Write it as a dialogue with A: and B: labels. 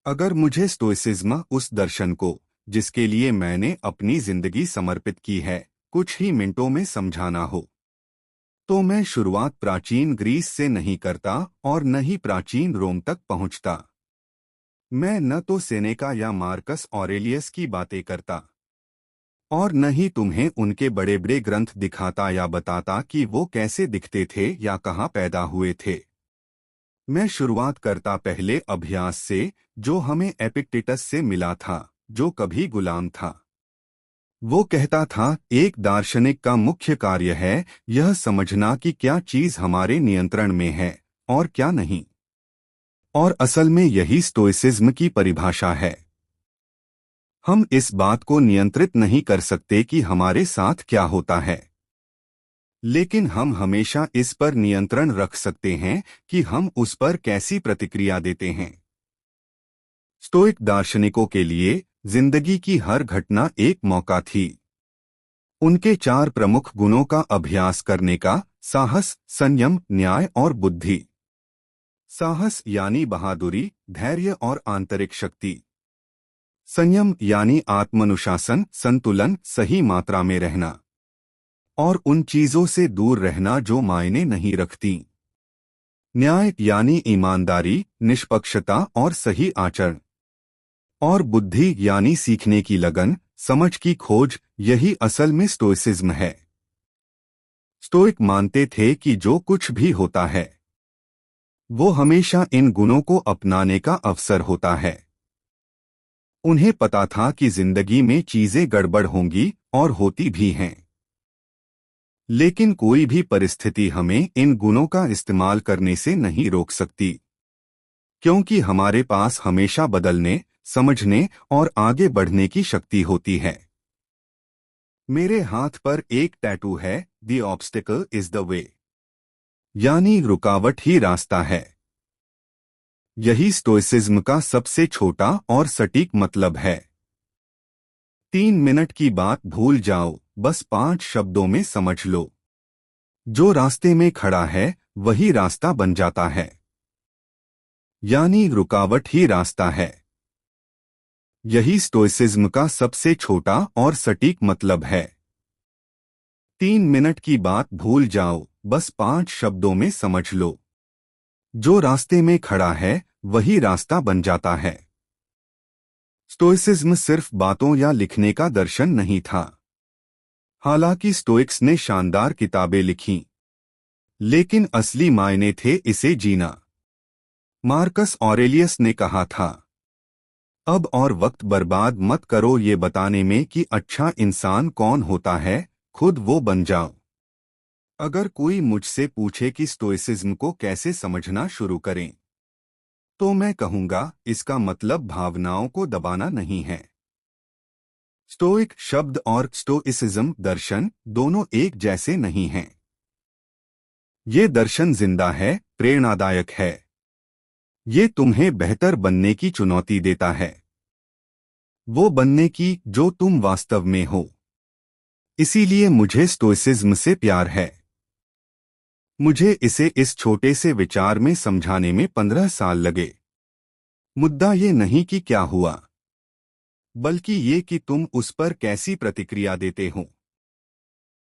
A: अगर मुझे स्टोइसिज्म उस दर्शन को, जिसके लिए मैंने अपनी जिंदगी समर्पित की है, कुछ ही मिनटों में समझाना हो, तो मैं शुरुआत प्राचीन ग्रीस से नहीं करता और न ही प्राचीन रोम तक पहुंचता। मैं न तो सेनेका या मार्कस ऑरेलियस की बातें करता और न ही तुम्हें उनके बड़े बड़े ग्रंथ दिखाता या बताता कि वो कैसे दिखते थे या कहाँ पैदा हुए थे। मैं शुरुआत करता पहले अभ्यास से, जो हमें एपिक्टेटस से मिला था, जो कभी गुलाम था। वो कहता था, एक दार्शनिक का मुख्य कार्य है यह समझना कि क्या चीज हमारे नियंत्रण में है और क्या नहीं। और असल में यही स्टोइसिज्म की परिभाषा है। हम इस बात को नियंत्रित नहीं कर सकते कि हमारे साथ क्या होता है, लेकिन हम हमेशा इस पर नियंत्रण रख सकते हैं कि हम उस पर कैसी प्रतिक्रिया देते हैं। स्टोइक दार्शनिकों के लिए जिंदगी की हर घटना एक मौका थी। उनके 4 प्रमुख गुणों का अभ्यास करने का: साहस, संयम, न्याय और बुद्धि। साहस यानी बहादुरी, धैर्य और आंतरिक शक्ति। संयम यानी आत्मानुशासन, संतुलन, सही मात्रा में रहना और उन चीजों से दूर रहना जो मायने नहीं रखती। न्याय यानी ईमानदारी, निष्पक्षता और सही आचरण। और बुद्धि यानी सीखने की लगन, समझ की खोज। यही असल में स्टोइसिज्म है। स्टोइक मानते थे कि जो कुछ भी होता है वो हमेशा इन गुणों को अपनाने का अवसर होता है। उन्हें पता था कि जिंदगी में चीजें गड़बड़ होंगी और होती भी हैं, लेकिन कोई भी परिस्थिति हमें इन गुणों का इस्तेमाल करने से नहीं रोक सकती, क्योंकि हमारे पास हमेशा बदलने, समझने और आगे बढ़ने की शक्ति होती है। मेरे हाथ पर एक टैटू है, the obstacle is the way, यानी रुकावट ही रास्ता है। यही स्टोइसिज्म का सबसे छोटा और सटीक मतलब है। 3 मिनट की बात भूल जाओ, बस 5 शब्दों में समझ लो। जो रास्ते में खड़ा है वही रास्ता बन जाता है, यानी रुकावट ही रास्ता है। यही स्टोइसिज्म का सबसे छोटा और सटीक मतलब है। 3 मिनट की बात भूल जाओ, बस 5 शब्दों में समझ लो। जो रास्ते में खड़ा है वही रास्ता बन जाता है। स्टोइसिज्म सिर्फ बातों या लिखने का दर्शन नहीं था। हालांकि स्टोइक्स ने शानदार किताबें लिखीं, लेकिन असली मायने थे इसे जीना। मार्कस ऑरेलियस ने कहा था, अब और वक्त बर्बाद मत करो ये बताने में कि अच्छा इंसान कौन होता है, खुद वो बन जाओ। अगर कोई मुझसे पूछे कि स्टोइसिज्म को कैसे समझना शुरू करें, तो मैं कहूंगा, इसका मतलब भावनाओं को दबाना नहीं है। स्टोइक शब्द और स्टोइसिज्म दर्शन दोनों एक जैसे नहीं हैं। ये दर्शन जिंदा है, प्रेरणादायक है। ये तुम्हें बेहतर बनने की चुनौती देता है, वो बनने की जो तुम वास्तव में हो। इसीलिए मुझे स्टोइसिज्म से प्यार है। मुझे इसे इस छोटे से विचार में समझाने में 15 साल लगे। मुद्दा ये नहीं कि क्या हुआ, बल्कि ये कि तुम उस पर कैसी प्रतिक्रिया देते हो।